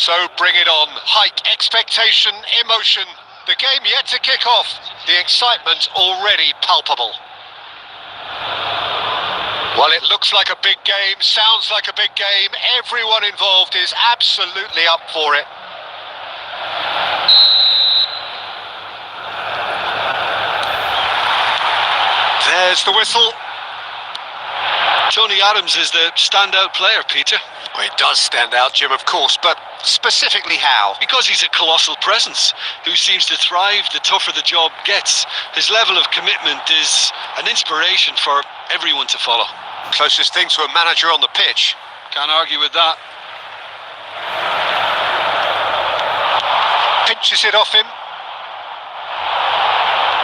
So bring it on. Hike expectation, emotion. The game yet to kick off. The excitement already palpable. Well, it looks like a big game, sounds like a big game. Everyone involved is absolutely up for it. There's the whistle. Tony Adams is the standout player, Peter. Well, he does stand out, Jim, of course, but specifically how? Because he's a colossal presence who seems to thrive the tougher the job gets. His level of commitment is an inspiration for everyone to follow. Closest thing to a manager on the pitch. Can't argue with that. Pinches it off him.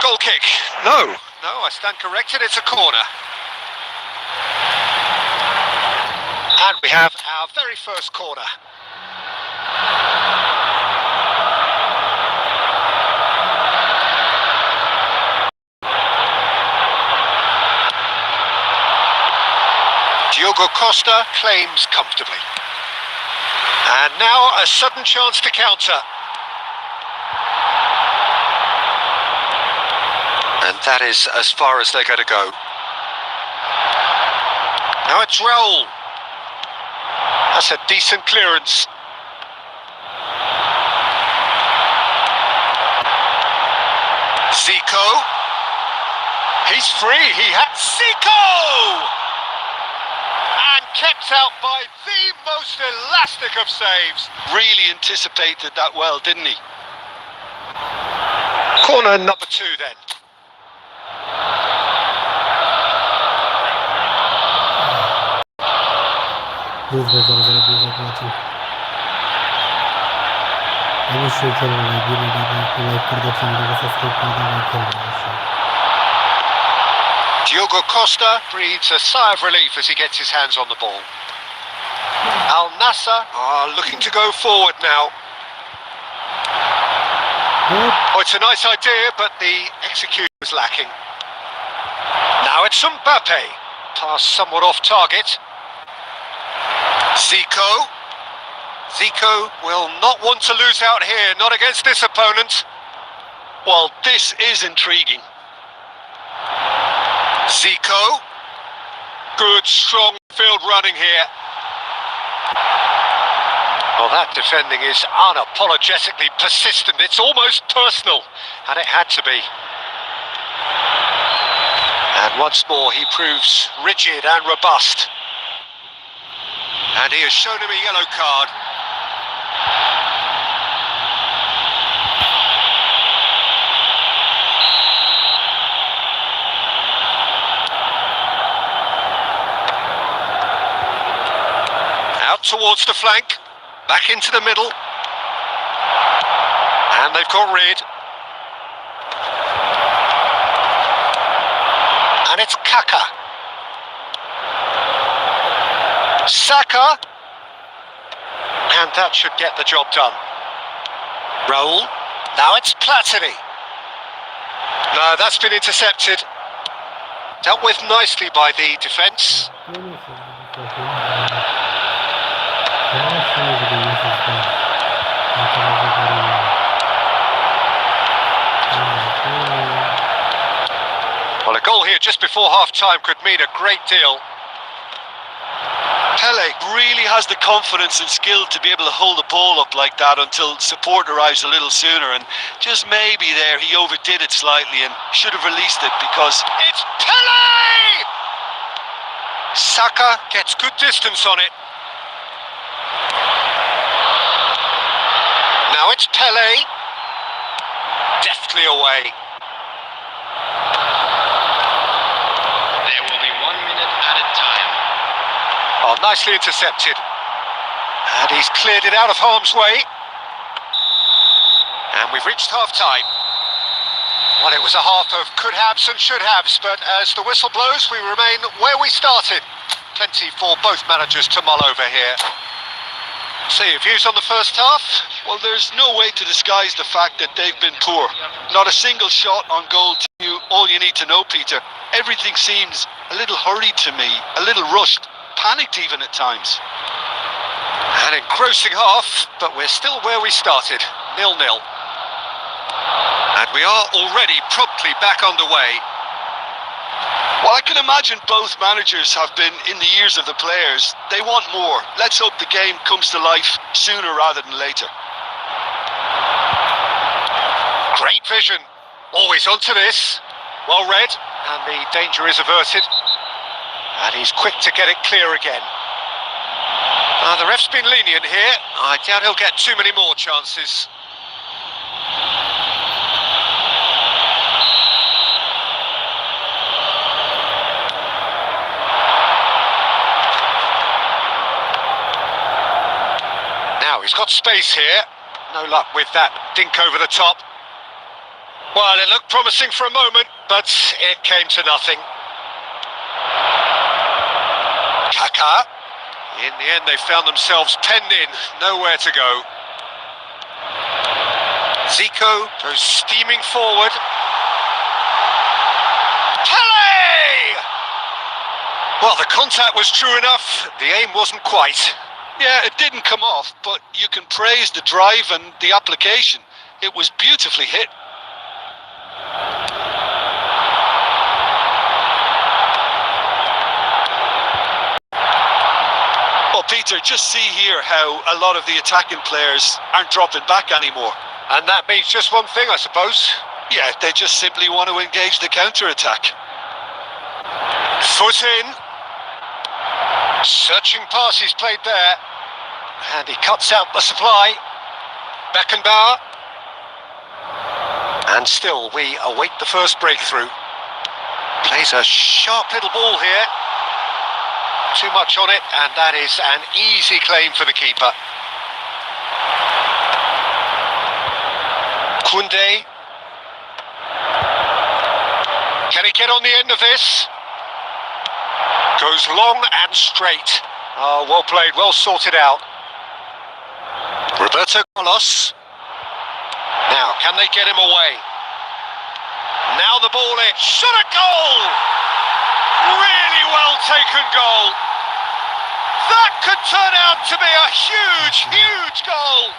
Goal kick. No, I stand corrected, it's a corner. And we have our very first corner. Diogo Costa claims comfortably. And now a sudden chance to counter. And that is as far as they're going to go. Now it's Raul. That's a decent clearance. Zico. He's free. He had Zico! And kept out by the most elastic of saves. really anticipated that well, didn't he? Corner number 2 then. Diogo Costa breathes a sigh of relief as he gets his hands on the ball. Al Nassr are looking to go forward now. Oh, it's a nice idea, but the execution was lacking. Now it's Mbappe. Pass somewhat off target. Zico. Zico will not want to lose out here, not against this opponent. Well, this is intriguing. Zico. Good, strong field running here. Well, that defending is unapologetically persistent. It's almost personal, and it had to be. And once more, he proves rigid and robust. And he has shown him a yellow card. Out towards the flank. Back into the middle. And they've got rid. And it's Kaka. Saka. And that should get the job done. Raul. Now it's Platini. No, that's been intercepted. Dealt with nicely by the defence. Well, a goal here just before half-time could mean a great deal. Pele really has the confidence and skill to be able to hold the ball up like that until support arrives a little sooner, and just maybe there he overdid it slightly and should have released it because... It's Pele! Saka gets good distance on it. Now it's Pele. Deftly away. There will be 1 minute added time. Oh, nicely intercepted. And he's cleared it out of harm's way. And we've reached half-time. Well, it was a half of could-haves and should-haves, but as the whistle blows, we remain where we started. Plenty for both managers to mull over here. So, your views on the first half? Well, there's no way to disguise the fact that they've been poor. Not a single shot on goal to you. All you need to know, Peter. Everything seems a little hurried to me, a little rushed, panicked even at times. An engrossing half, but we're still where we started, 0-0. And we are already promptly back underway. Well, I can imagine both managers have been in the ears of the players. They want more. Let's hope the game comes to life sooner rather than later. Great vision. Always onto this. Well read, and the danger is averted. And he's quick to get it clear again. The ref's been lenient here. I doubt he'll get too many more chances. Now he's got space here. No luck with that dink over the top. Well, it looked promising for a moment, but it came to nothing. Kaká. In the end, they found themselves penned in, nowhere to go. Zico goes steaming forward. Pele! Well, the contact was true enough, the aim wasn't quite. Yeah, it didn't come off, but you can praise the drive and the application. It was beautifully hit. Well, Peter, just see here how a lot of the attacking players aren't dropping back anymore. And that means just one thing, I suppose. Yeah, they just simply want to engage the counter-attack. Foot in. Searching pass he's played there. And he cuts out the supply. Beckenbauer. And still, we await the first breakthrough. Plays a sharp little ball here. Too much on it, and that is an easy claim for the keeper. Koundé. Can he get on the end of this? Goes long and straight. Oh, well played, well sorted out. Roberto Carlos. Now, can they get him away? Now the ball in. Shot a goal! Really well taken goal. That could turn out to be a huge, huge goal.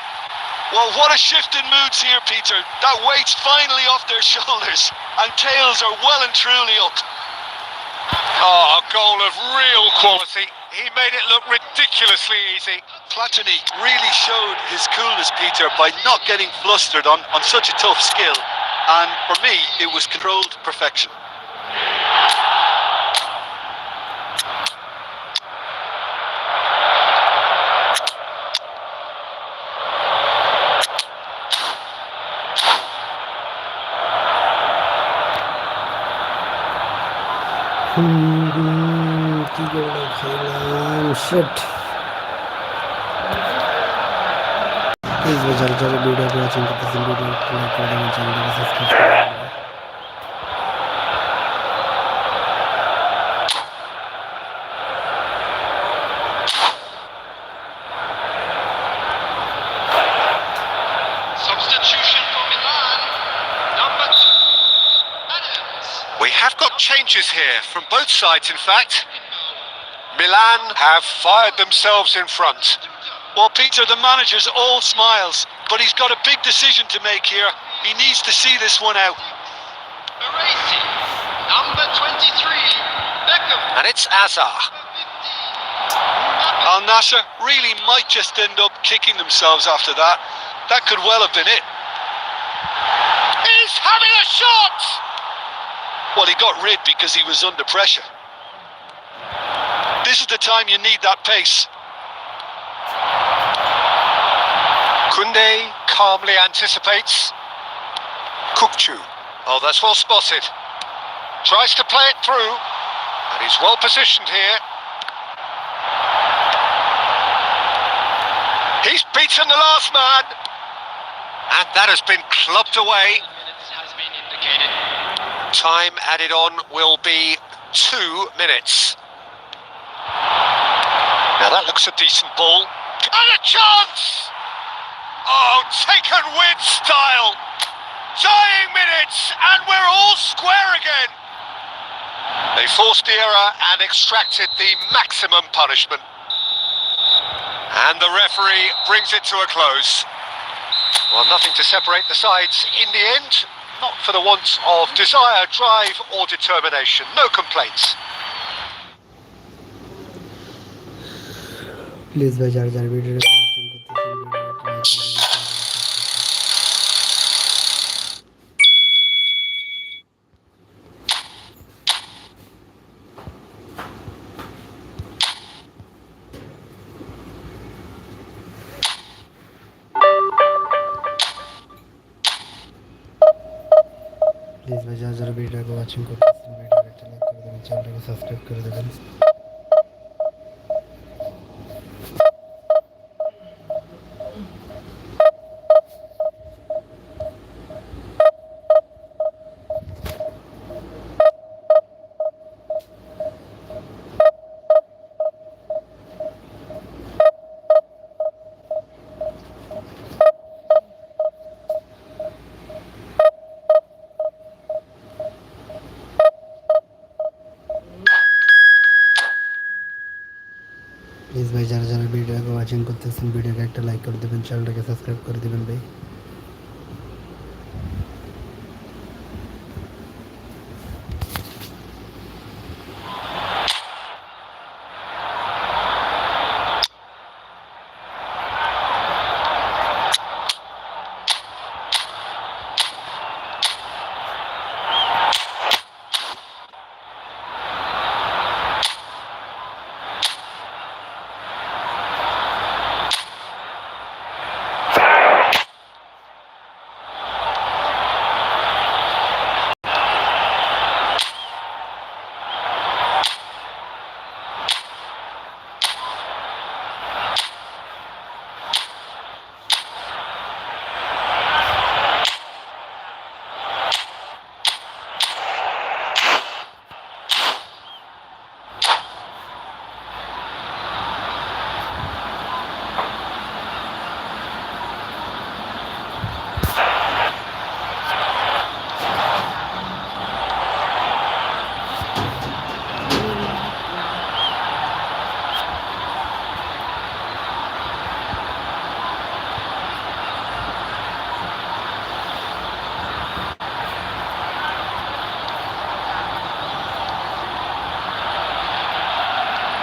Well, what a shift in moods here, Peter. That weight's finally off their shoulders, and tails are well and truly up. Oh, a goal of real quality. He made it look ridiculously easy. Platini really showed his coolness, Peter, by not getting flustered on such a tough skill. And for me, it was controlled perfection. কি করে খেলাম sheet please যারা যারা video watching করতেছেন video like করে দেবেন চ্যানেলটাকে subscribe করে দেবেন Substitution for Milan. Number 2, Adams. We have got changes here from both sides, in fact. Milan have fired themselves in front. Well, Peter, the manager's all smiles, but he's got a big decision to make here. He needs to see this one out. Baresi. Number 23, Beckham. And it's Azar. Al Nassr really might just end up kicking themselves after that. That could well have been it. He's having a shot! Well, he got rid because he was under pressure. This is the time you need that pace. Koundé calmly anticipates. Kukçu. Oh, that's well spotted. Tries to play it through. And he's well positioned here. He's beaten the last man. And that has been clubbed away. Minutes has been indicated. Time added on will be 2 minutes. Now that looks a decent ball. And a chance! Oh, taken with style. Dying minutes, and we're all square again. They forced the error and extracted the maximum punishment. And the referee brings it to a close. Well, nothing to separate the sides in the end. Not for the want of desire, drive or determination. No complaints. Please ভাই যারা যারা ভিডিওটা watching করতেছেন ভিডিওটা like please ভাই যারা যারা ভিডিওটা ওয়াচিং করতেছেন ভিডিওটা একটা লাইক করে দেবেন চ্যানেলটাকে সাবস্ক্রাইব করে দেবেন প্লিজ ভাই যারা যারা ভিডিওটা ওয়াচিং করতেছেন ভিডিওটা একটা লাইক করে দেবেন চ্যানেলটাকে সাবস্ক্রাইব করে দেবেন ভাই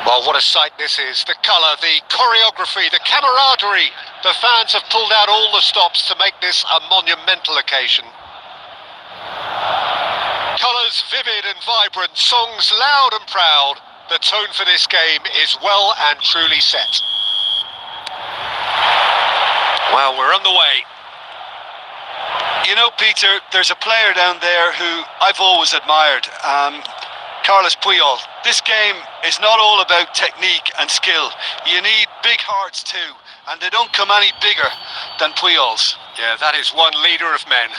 Well, what a sight this is. The colour, the choreography, the camaraderie. The fans have pulled out all the stops to make this a monumental occasion. Colours vivid and vibrant, songs loud and proud. The tone for this game is well and truly set. Well, we're on the way. You know, Peter, there's a player down there who I've always admired. Carlos Puyol. This game is not all about technique and skill. You need big hearts too, and they don't come any bigger than Puyol's. Yeah, that is one leader of men.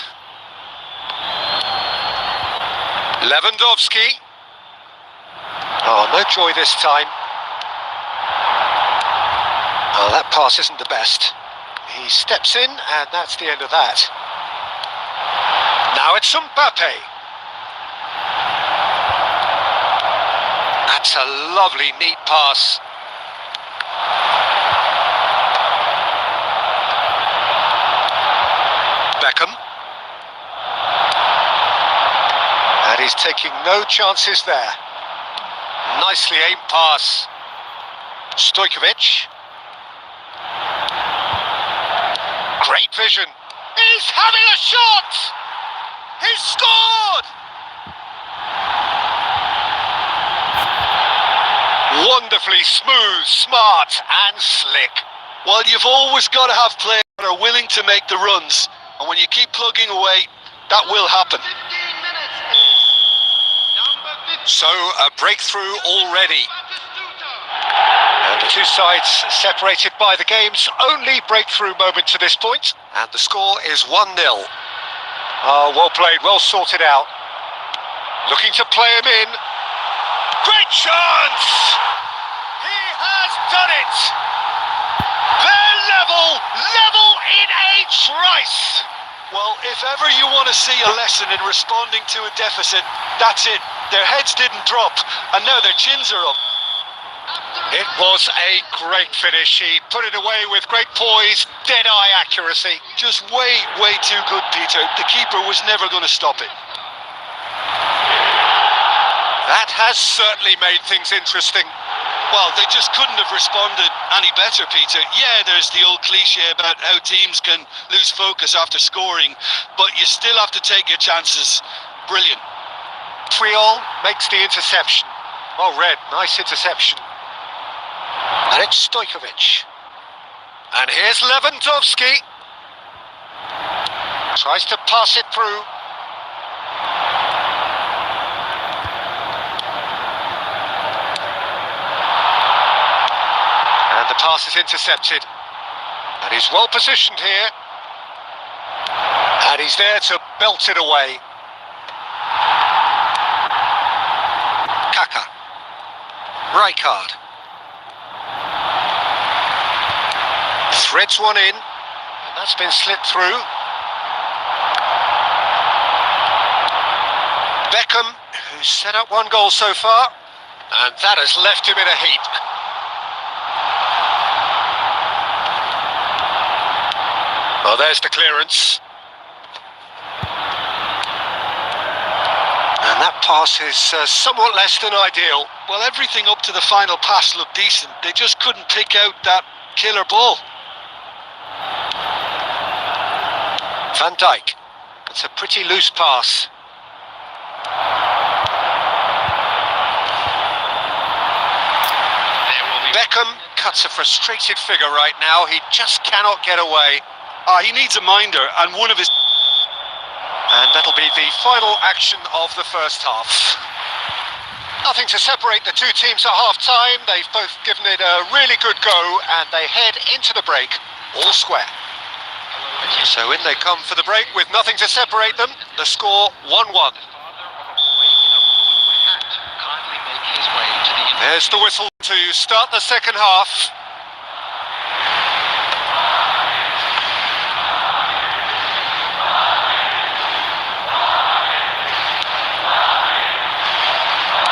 Lewandowski. Oh, no joy this time. Oh, that pass isn't the best. He steps in, and that's the end of that. Now it's Mbappe. That's a lovely, neat pass. Beckham. And he's taking no chances there. Nicely aimed pass. Stojkovic. Great vision. He's having a shot! He's scored! Wonderfully smooth, smart and slick. Well, you've always got to have players that are willing to make the runs, and when you keep plugging away, that will happen. So, a breakthrough already. And the two sides separated by the game's only breakthrough moment to this point. And the score is 1-0. Oh, well played, well sorted out. Looking to play him in. Great chance! He has done it! They're level in a trice! Well, if ever you want to see a lesson in responding to a deficit, that's it. Their heads didn't drop, and now their chins are up. It was a great finish. He put it away with great poise, dead-eye accuracy. Just way too good, Peter. The keeper was never going to stop it. That has certainly made things interesting. Well, they just couldn't have responded any better, Peter. Yeah, there's the old cliche about how teams can lose focus after scoring, but you still have to take your chances. Brilliant. Puyol makes the interception. Well read, nice interception. And it's Stojkovic. And here's Lewandowski. Tries to pass it through. And the pass is intercepted. And he's well positioned here. And he's there to belt it away. Kaka. Rijkaard. Threads one in, and that's been slipped through. Beckham, who's set up one goal so far, and that has left him in a heap. Well, there's the clearance. And that pass is somewhat less than ideal. Well, everything up to the final pass looked decent. They just couldn't pick out that killer ball. Van Dijk. That's a pretty loose pass. Beckham cuts a frustrated figure right now. He just cannot get away. He needs a minder, and one of his... And that'll be the final action of the first half. Nothing to separate the two teams at half-time. They've both given it a really good go, and they head into the break all square. So in they come for the break with nothing to separate them. The score 1-1. There's the whistle to start the second half.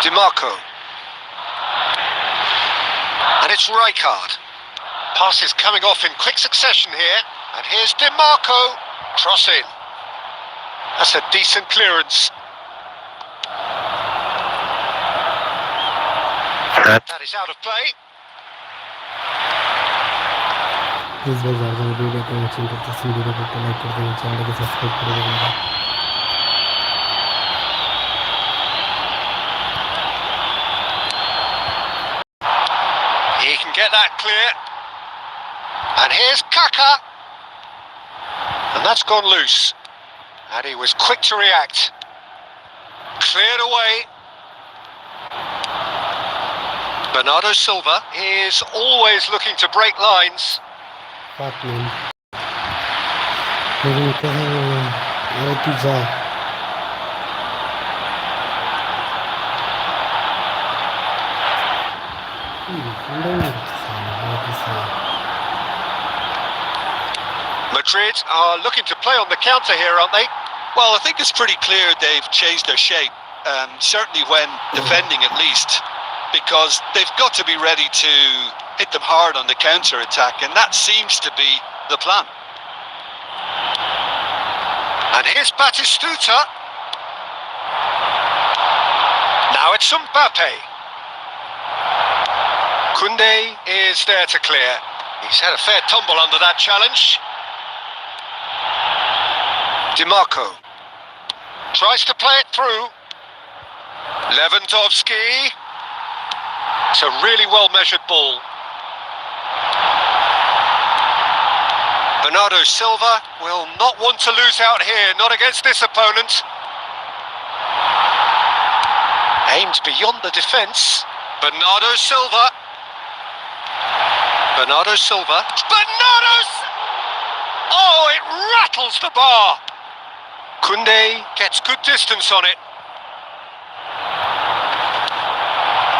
DiMarco. And it's Rijkaard. Pass is coming off in quick succession here. And here's DiMarco. Cross in. That's a decent clearance. That is out of play. Please भाई ज़्यादा video को watching करते हैं video को like कर देना channel को subscribe कर देना He can get that clear. And here's Kaka. And that's gone loose. And he was quick to react. Cleared away. Bernardo Silva is always looking to break lines. Batman. लेकिन कहाँ है pizza Madrid are looking to play on the counter here, aren't they? Well, I think it's pretty clear they've changed their shape, certainly when defending at least, because they've got to be ready to hit them hard on the counter-attack, and that seems to be the plan. And here's Batistuta. Now it's Mbappe. Koundé is there to clear. He's had a fair tumble under that challenge. DiMarco tries to play it through. Lewandowski. It's a really well-measured ball. Bernardo Silva will not want to lose out here, not against this opponent. Aimed beyond the defence. Bernardo Silva. Bernardo Silva. Oh, it rattles the bar. Koundé gets good distance on it.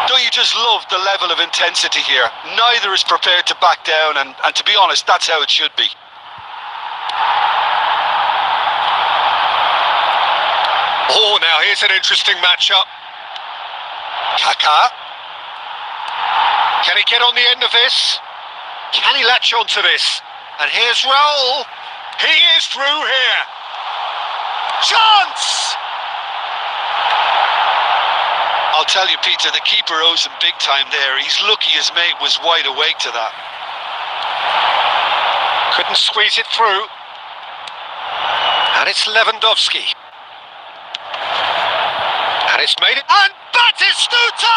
Don't you just love the level of intensity here? Neither is prepared to back down, and to be honest, that's how it should be. Oh, now here's an interesting matchup. Kaka. Can he get on the end of this? Can he latch onto this? And here's Raul. He is through here. Chance! I'll tell you, Peter, the keeper owes him big time there. He's lucky his mate was wide awake to that. Couldn't squeeze it through. And it's Lewandowski. And it's made it. And Batistuta!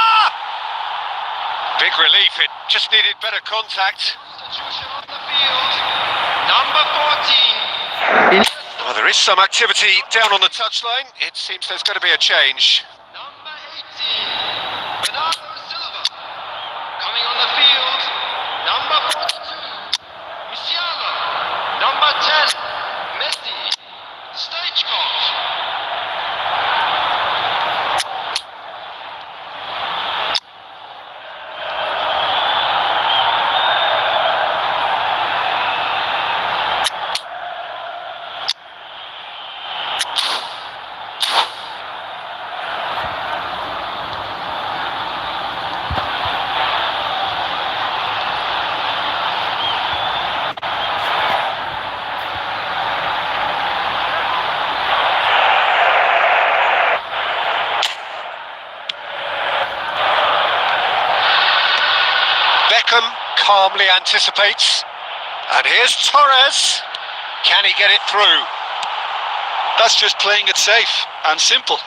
Big relief. It just needed better contact. Substitution on the field. Number 14. Well, there is some activity down on the touchline. It seems there's going to be a change. Number 18. Bernardo Silva. Coming on the field. Number 42. Musiala. Number 10. Messi. Stoichkov. Beckham calmly anticipates. And here's Torres. Can he get it through? That's just playing it safe and simple.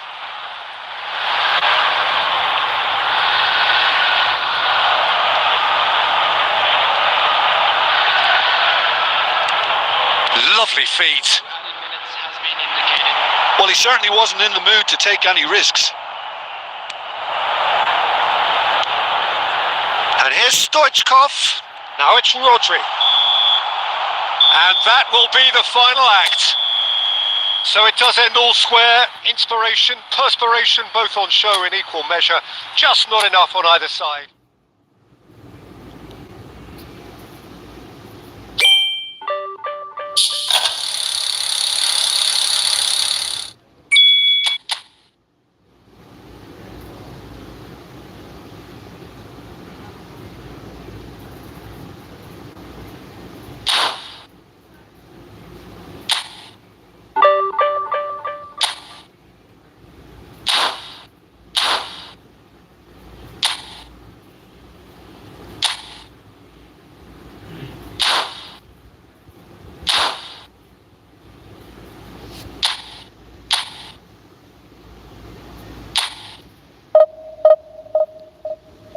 Lovely feet. Added minutes has been indicated. Well, he certainly wasn't in the mood to take any risks. And here's Stoichkov. Now it's Rodri. And that will be the final act. So it does end all square. Inspiration, perspiration, both on show in equal measure. Just not enough on either side.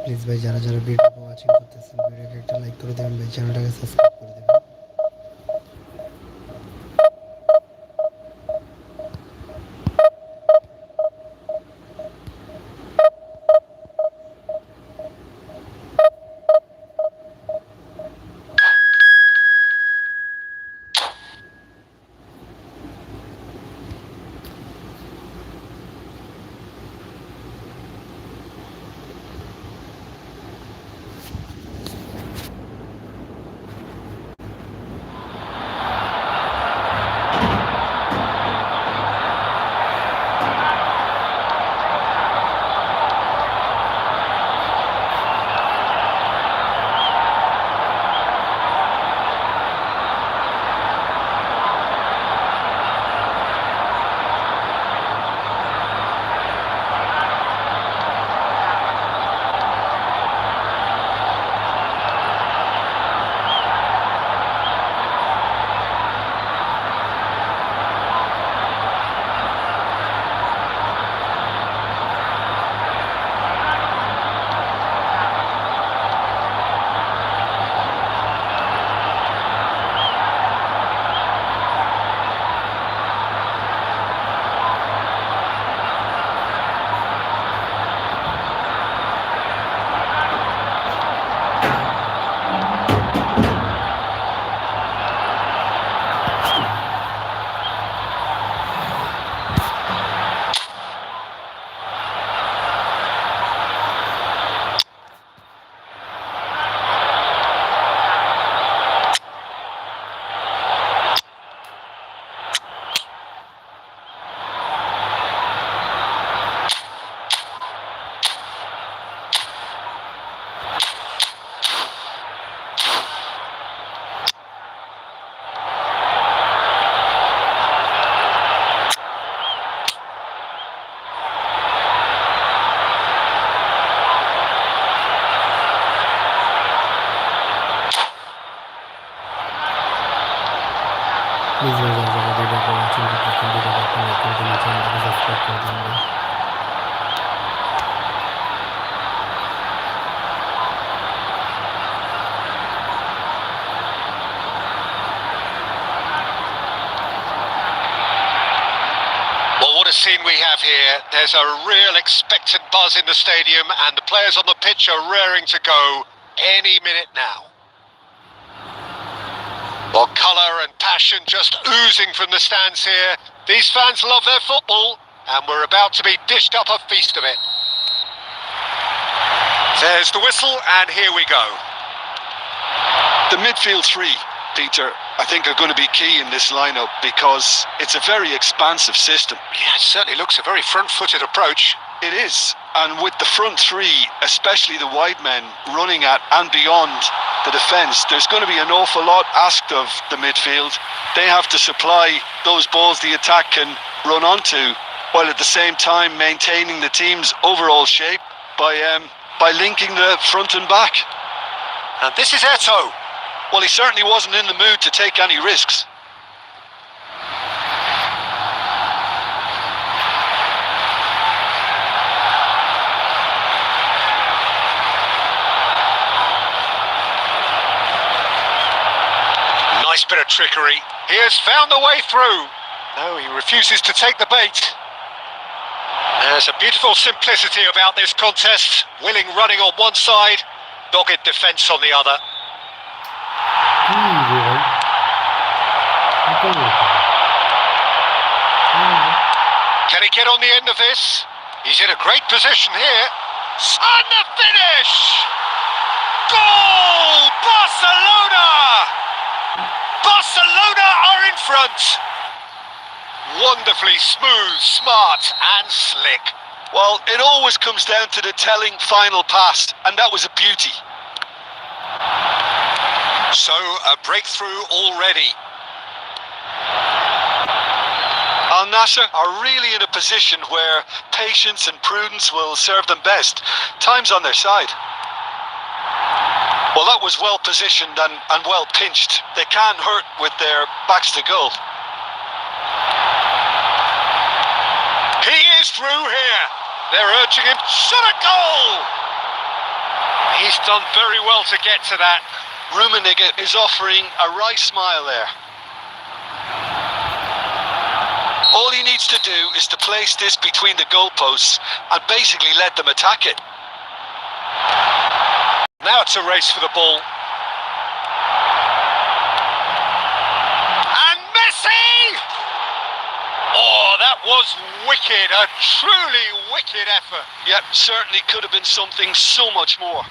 Please ভাই যারা যারা ভিডিওটা watching করতেছেন ভিডিওকে একটা like করে দেবেন ভাই, চ্যানেলটাকে সাবস্ক্রাইব করে দেবেন। प्लीज़ भाई ज़रा ज़रा वीडियो को वॉचिंग करते वीडियो को अपने लाइक कर देना, चैनल को सब्सक्राइब कर देना। Well, what a scene we have here. There's a real expectant buzz in the stadium and the players on the pitch are raring to go any minute now. Well, colour and passion just oozing from the stands here. These fans love their football and we're about to be dished up a feast of it. There's the whistle and here we go. The midfield three, Peter, I think are going to be key in this lineup because it's a very expansive system. Yeah, it certainly looks a very front-footed approach. It is, and with the front three, especially the wide men, running at and beyond the defence, there's going to be an awful lot asked of the midfield. They have to supply those balls the attack can run onto, while at the same time maintaining the team's overall shape by linking the front and back. And this is Eto'o. Well, he certainly wasn't in the mood to take any risks. Nice bit of trickery. He has found the way through. No, he refuses to take the bait. There's a beautiful simplicity about this contest. Willing running on one side, dogged defence on the other. Can he get on the end of this? He's in a great position here. And the finish! Goal! Barcelona! Barcelona are in front. Wonderfully smooth, smart and slick. Well, it always comes down to the telling final pass, and that was a beauty. So, a breakthrough already. Al Nassr are really in a position where patience and prudence will serve them best. Time's on their side. Well, that was well positioned and well pinched. They can't hurt with their backs to goal. He is through here. They're urging him. Shot a goal! He's done very well to get to that. Rummenigge is offering a wry smile there. All he needs to do is to place this between the goalposts and basically let them attack it. Now it's a race for the ball. And Messi! Oh, that was wicked. A truly wicked effort. Yep, certainly could have been something so much more.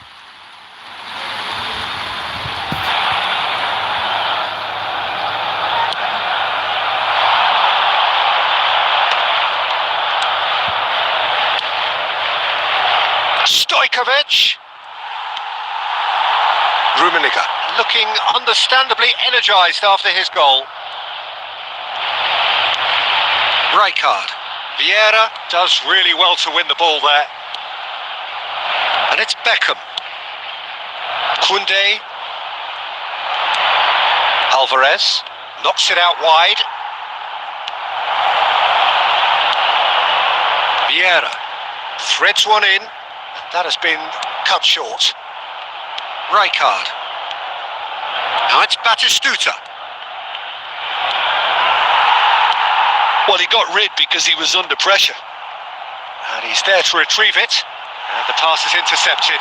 Stojkovic. Rummenigge looking understandably energised after his goal. Rijkaard. Vieira does really well to win the ball there. And it's Beckham. Koundé. Alvarez knocks it out wide. Vieira threads one in. That has been cut short. Rijkaard. Now it's Batistuta. Well, he got rid because he was under pressure. And he's there to retrieve it. And the pass is intercepted.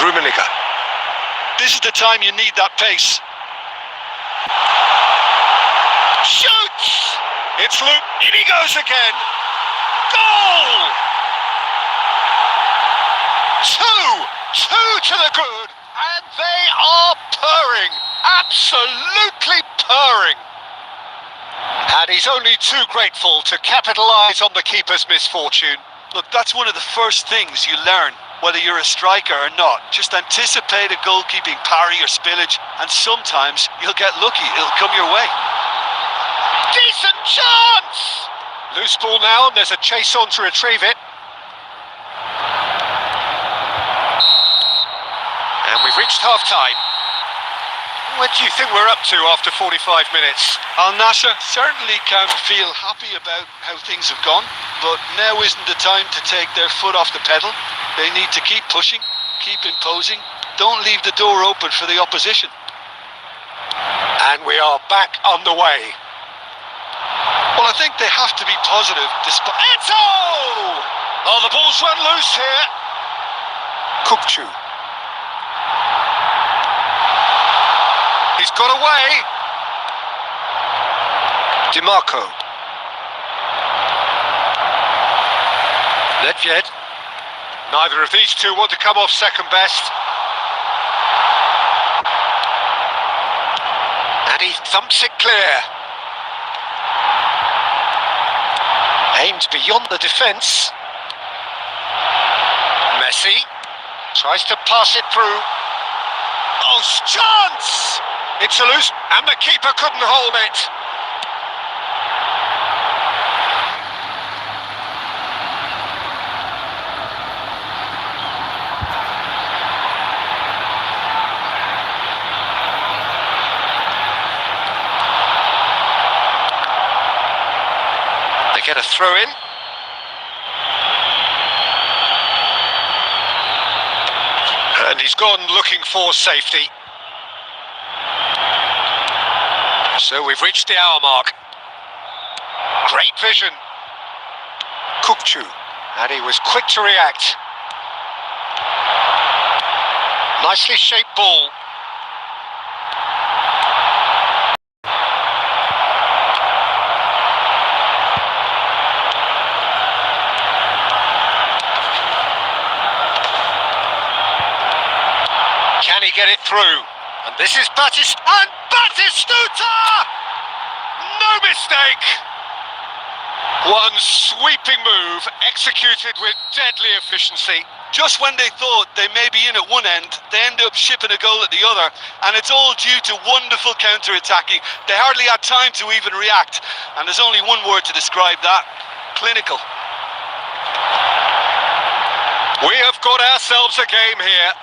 Rummenigge. This is the time you need that pace. Shoots! It's Luke. In he goes again. Goal! Two to the good. And they are purring. Absolutely purring. And he's only too grateful to capitalise on the keeper's misfortune. Look, that's one of the first things you learn, whether you're a striker or not. Just anticipate a goalkeeping parry or spillage, and sometimes you'll get lucky. It'll come your way. Decent chance! Loose ball now, and there's a chase on to retrieve it. And we've reached half-time. What do you think we're up to after 45 minutes? Al Nasser certainly can feel happy about how things have gone, but now isn't the time to take their foot off the pedal. They need to keep pushing, keep imposing. Don't leave the door open for the opposition. And we are back on the way. Well, I think they have to be positive despite... Eto! Oh, the ball's run loose here. Kukcu. He's got away. DiMarco. Nedved. Neither of these two want to come off second best. And he thumps it clear. Aims beyond the defence. Messi tries to pass it through. Oh, chance! It's a loose, and the keeper couldn't hold it. They get a throw in. And he's gone looking for safety. So we've reached the hour mark. Great vision. Kukcu. And he was quick to react. Nicely shaped ball. Can he get it through? And this is Batistuta! No mistake! One sweeping move, executed with deadly efficiency. Just when they thought they may be in at one end, they end up shipping a goal at the other, and it's all due to wonderful counter-attacking. They hardly had time to even react, and there's only one word to describe that: clinical. We have got ourselves a game here.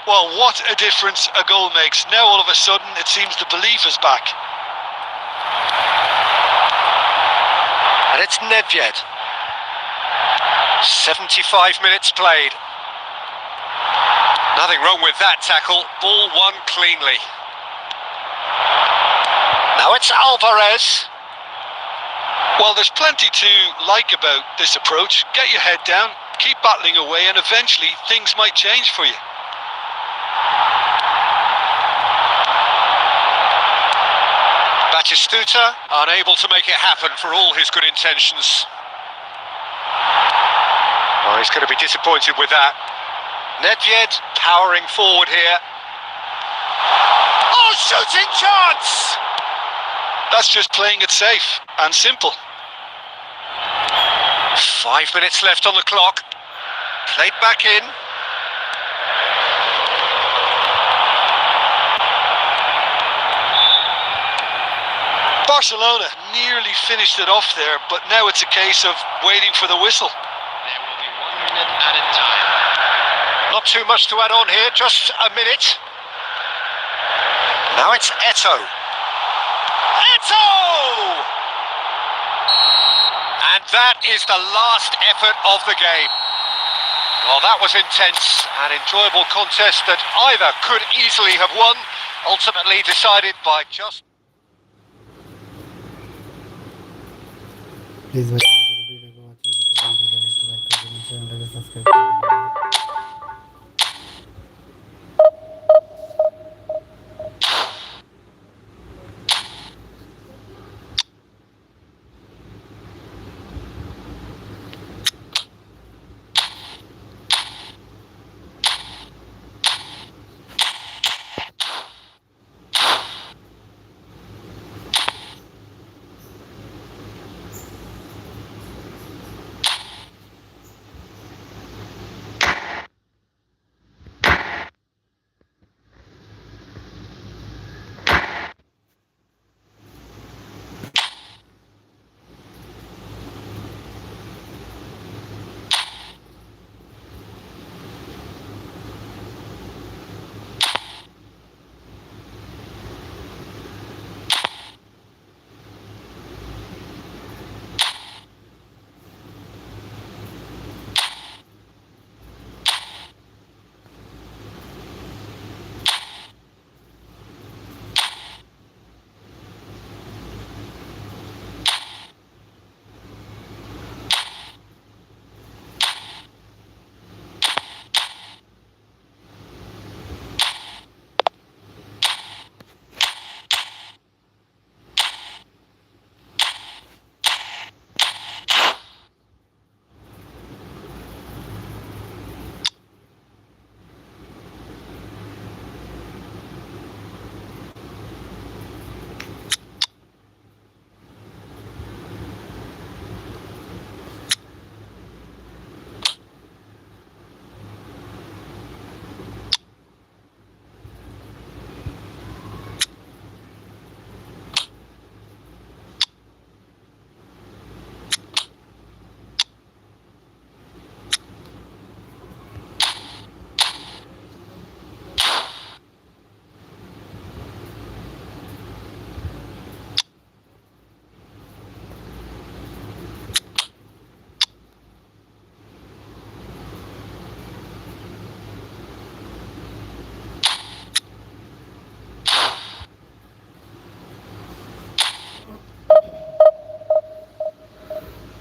Well, what a difference a goal makes. Now all of a sudden it seems the belief is back. And it's Nedved. 75 minutes played. Nothing wrong with that tackle. Ball won cleanly. Now it's Alvarez. Well, there's plenty to like about this approach. Get your head down, keep battling away, and eventually things might change for you. Batistuta unable to make it happen for all his good intentions. Oh, he's going to be disappointed with that. Nedved powering forward here. Oh, shooting chance! That's just playing it safe and simple. 5 minutes left on the clock. Played back in. Barcelona nearly finished it off there, but now it's a case of waiting for the whistle. There will be 1 minute added time. Not too much to add on here, just a minute. Now it's Eto. Eto! And that is the last effort of the game. Well, that was intense, an enjoyable contest that either could easily have won, ultimately decided by just... Please watch the video, watching the subscribe.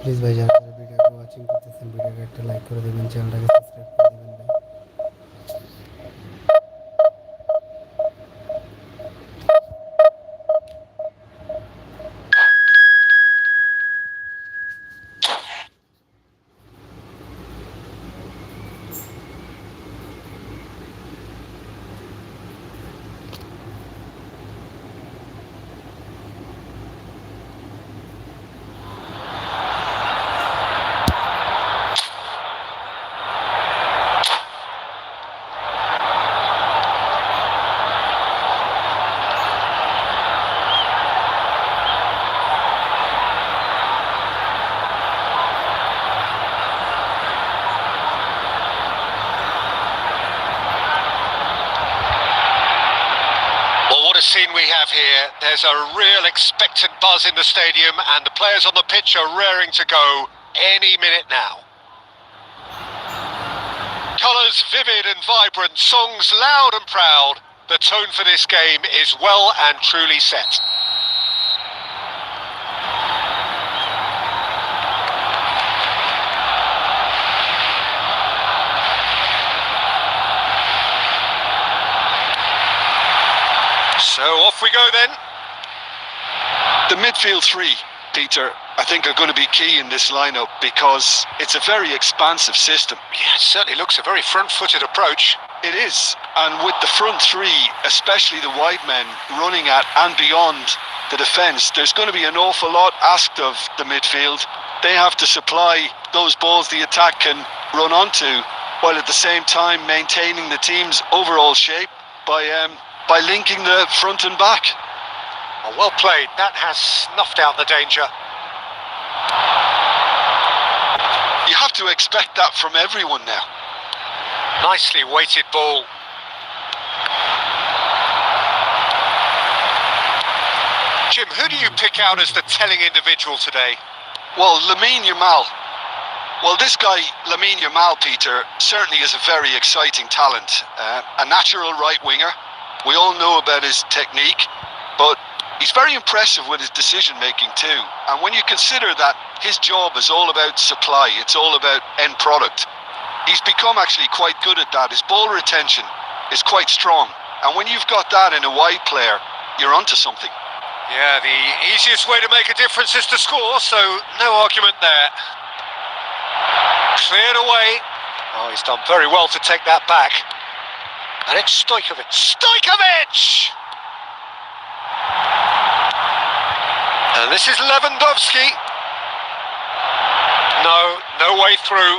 Please ভাই যারা যারা ভিডিওটা watching করতেছেন ভিডিওটা একটা like করে দিবেন, চ্যানেলটাকে সাবস্ক্রাইব করে দিবেন ভাই। Well, what a scene we have here. There's a real expectant buzz in the stadium and the players on the pitch are raring to go any minute now. Colours vivid and vibrant, songs loud and proud. The tone for this game is well and truly set. So off we go then. The midfield three, Peter, I think are going to be key in this lineup because it's a very expansive system. Yeah, it certainly looks a very front-footed approach. It is, and with the front three, especially the wide men running at and beyond the defence, there's going to be an awful lot asked of the midfield. They have to supply those balls the attack can run onto, while at the same time maintaining the team's overall shape by linking the front and back. Oh, well played. That has snuffed out the danger. You have to expect that from everyone now. Nicely weighted ball. Jim, who do you pick out as the telling individual today? Well, Lamine Yamal. Well, this guy, Lamine Yamal, Peter, certainly is a very exciting talent. A natural right winger. We all know about his technique, but he's very impressive with his decision making too. And when you consider that his job is all about supply, it's all about end product, he's become actually quite good at that. His ball retention is quite strong. And when you've got that in a wide player, you're onto something. Yeah, the easiest way to make a difference is to score, so no argument there. Cleared away. Oh, he's done very well to take that back. And it's Stojkovic. Stojkovic! And this is Lewandowski. No way through.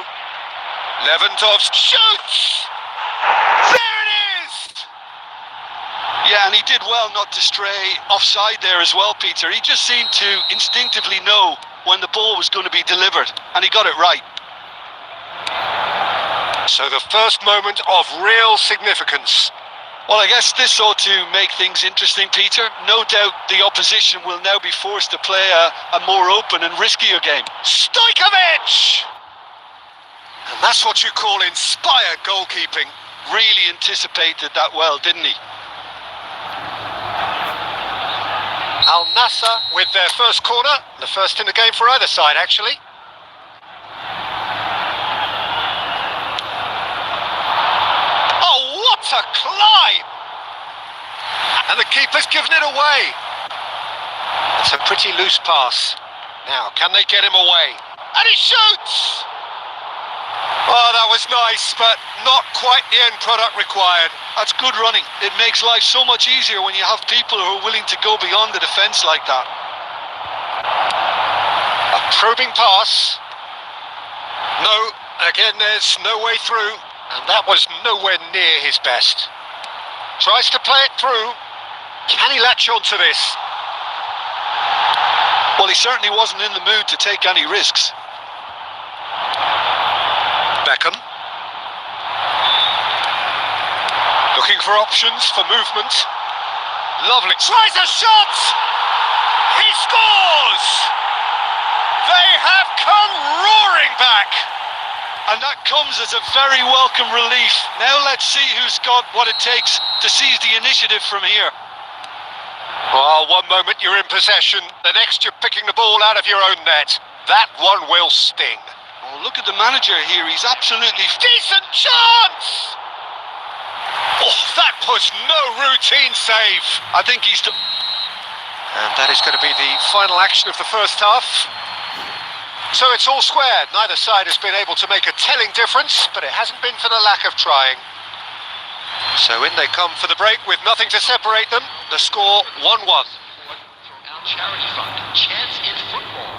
Lewandowski shoots! There it is! Yeah, and he did well not to stray offside there as well, Peter. He just seemed to instinctively know when the ball was going to be delivered, and he got it right. So the first moment of real significance. Well, I guess this ought to make things interesting, Peter. No doubt the opposition will now be forced to play a more open and riskier game. Stojkovic! And that's what you call inspired goalkeeping. Really anticipated that well, didn't he? Al Nassr with their first corner. The first in the game for either side, actually. What a climb! And the keeper's given it away. It's a pretty loose pass. Now, can they get him away? And he shoots! Oh, that was nice, but not quite the end product required. That's good running. It makes life so much easier when you have people who are willing to go beyond the defence like that. A probing pass. No, again, there's no way through. And that was nowhere near his best. Tries to play it through. Can he latch on to this? Well, he certainly wasn't in the mood to take any risks. Beckham. Looking for options for movement. Lovely. Tries a shot! He scores! They have come roaring back. And that comes as a very welcome relief. Now let's see who's got what it takes to seize the initiative from here. Well, one moment you're in possession, the next you're picking the ball out of your own net. That one will sting. Oh, look at the manager here. He's absolutely... Decent chance! Oh, that was no routine save. I think he's... And that is going to be the final action of the first half. So it's all squared. Neither side has been able to make a telling difference, but it hasn't been for the lack of trying. So in they come for the break with nothing to separate them. The score 1-1. From our charity fund, Chance in Football.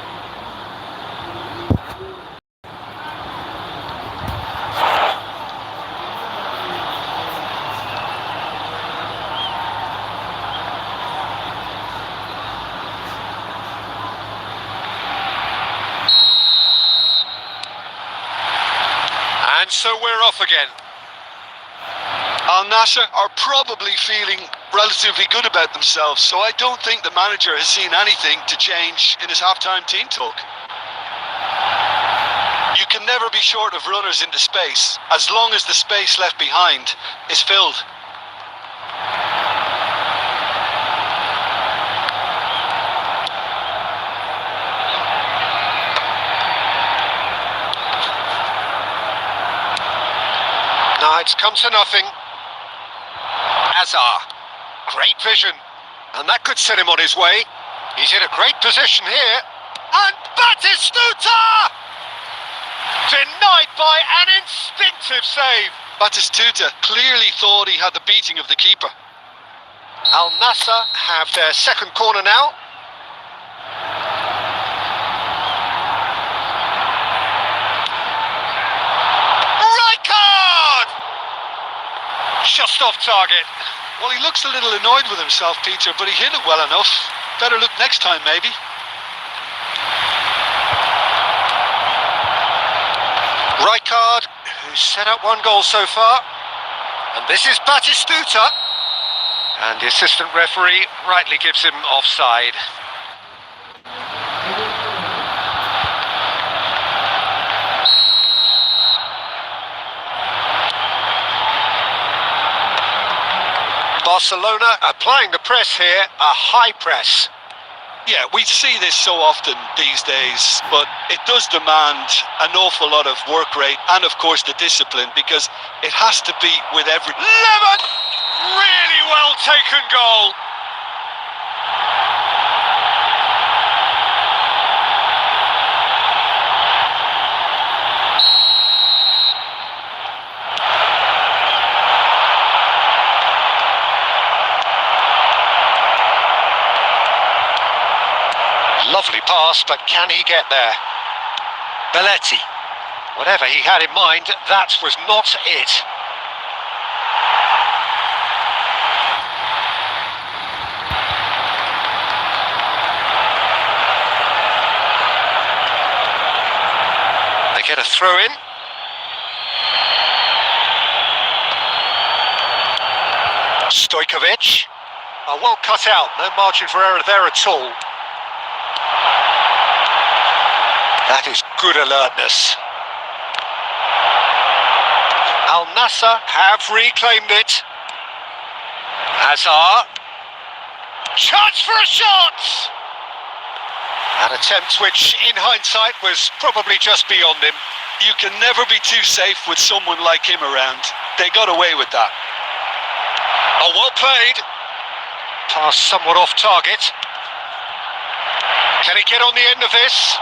And so we're off again. Al Nassr are probably feeling relatively good about themselves, so I don't think the manager has seen anything to change in his half-time team talk. You can never be short of runners into space, as long as the space left behind is filled. No, it's come to nothing. Hazard, great vision, and that could set him on his way. He's in a great position here, and Batistuta! Denied by an instinctive save. Batistuta clearly thought he had the beating of the keeper. Al Nassr have their second corner now. Just off target. Well, he looks a little annoyed with himself, Peter, but he hit it well enough. Better look next time, maybe. Rijkaard, who's set up one goal so far. And this is Batistuta. And the assistant referee rightly gives him offside. Barcelona applying the press here, a high press. Yeah, we see this so often these days, but it does demand an awful lot of work rate and, of course, the discipline, because it has to be with every... Lemon! Really well taken goal. Lovely pass, but can he get there? Belletti. Whatever he had in mind, that was not it. They get a throw in. Stojkovic. Oh, well cut out, no margin for error there at all. That is good alertness. Al Nassr have reclaimed it. Hazard. Chance for a shot! An attempt which, in hindsight, was probably just beyond him. You can never be too safe with someone like him around. They got away with that. Oh, well played. Pass somewhat off target. Can he get on the end of this?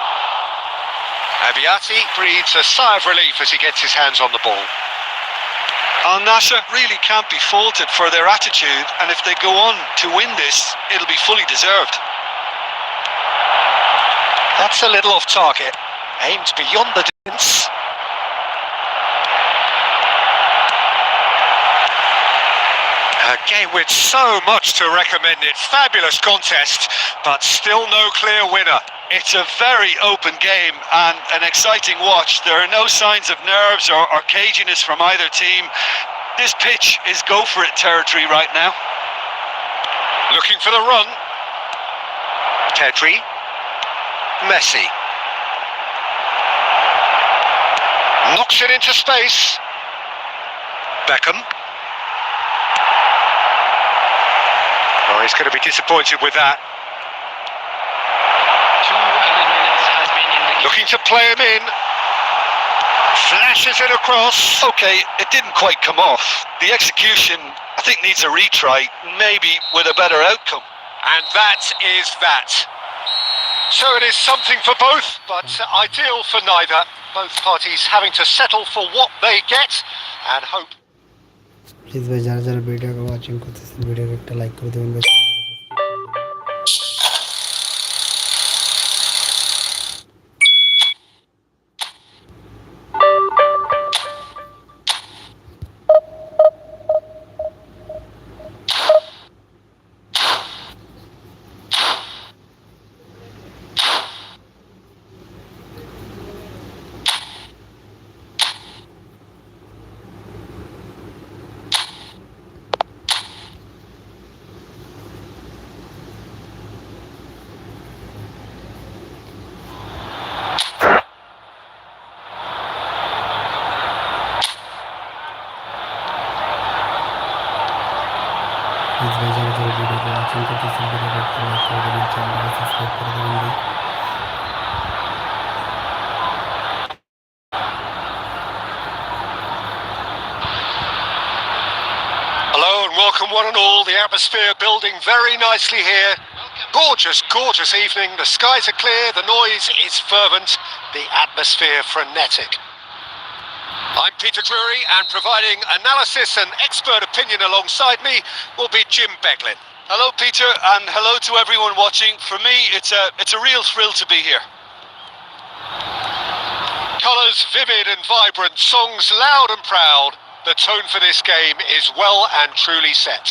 Abiati breathes a sigh of relief as he gets his hands on the ball. Al Nassr really can't be faulted for their attitude, and if they go on to win this, it'll be fully deserved. That's a little off target. Aimed beyond the distance. A game with so much to recommend it. Fabulous contest, but still no clear winner. It's a very open game and an exciting watch. There are no signs of nerves or caginess from either team. This pitch is go-for-it territory right now. Looking for the run. Pedri. Messi. Knocks it into space. Beckham. Oh, he's going to be disappointed with that. 2 added minutes has been indicated. Looking to play him in. Flashes it across. Okay, it didn't quite come off. The execution, I think, needs a retry, maybe with a better outcome. And that is that. So it is something for both, but ideal for neither. Both parties having to settle for what they get and hope. Please ভাই যারা যারা ভিডিওকে watching করতেছেন ভিডিওকে একটা like করে দেবেন ভাই। প্লিজ ভাই যারা যারা ভিডিওকে ওয়াচিং করতেছেন ভিডিওকে একটা লাইক করে দেবেন, চ্যানেলটাকে সাবস্ক্রাইব করে দেবেন ভাই। Hello and welcome one and all. The atmosphere building very nicely here. Gorgeous, gorgeous evening. The skies are clear, the noise is fervent, the atmosphere frenetic. I'm Peter Drury, and providing analysis and expert opinion alongside me will be Jim Beglin. Hello, Peter, and hello to everyone watching. For me, it's a real thrill to be here. Colours vivid and vibrant, songs loud and proud. The tone for this game is well and truly set.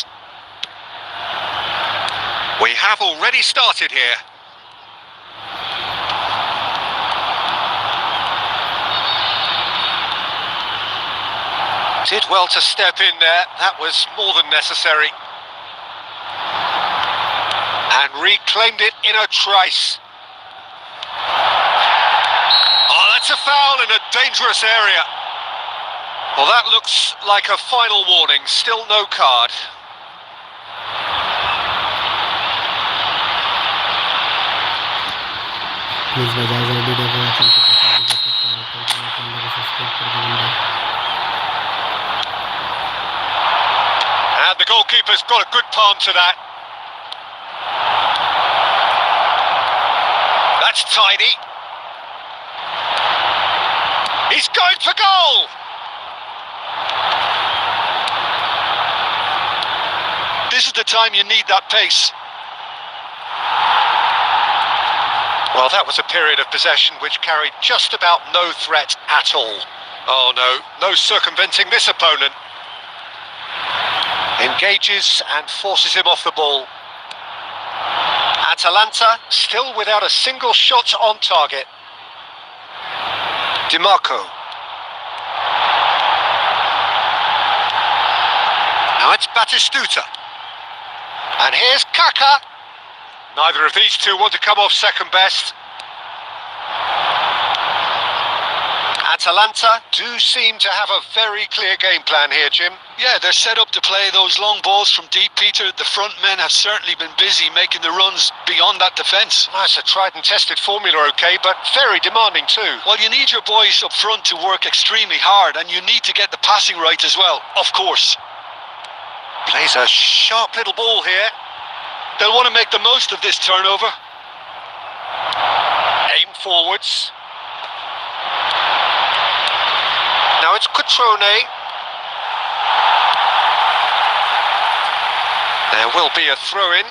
We have already started here. Did well to step in there, that was more than necessary. And reclaimed it in a trice. Oh, that's a foul in a dangerous area. Well, that looks like a final warning, still no card. Please ভাই যারা যারা ভিডিওকে watching করতেছেন ভিডিওকে একটা like করে দেবেন, চ্যানেলটাকে সাবস্ক্রাইব করে দেবেন ভাই। And the goalkeeper's got a good palm to that. That's tidy. He's going for goal! This is the time you need that pace. Well, that was a period of possession which carried just about no threat at all. Oh no, no circumventing this opponent. Engages and forces him off the ball. Atalanta still without a single shot on target. DiMarco. Now it's Batistuta. And here's Kaka. Neither of these two want to come off second best. Atalanta do seem to have a very clear game plan here, Jim. Yeah, they're set up to play those long balls from deep, Peter. The front men have certainly been busy making the runs beyond that defence. Well, it's a tried and tested formula, okay, but very demanding too. Well, you need your boys up front to work extremely hard, and you need to get the passing right as well, of course. Plays a sharp little ball here. They'll want to make the most of this turnover. Aim forwards. Now it's Cutrone. There will be a throw-in.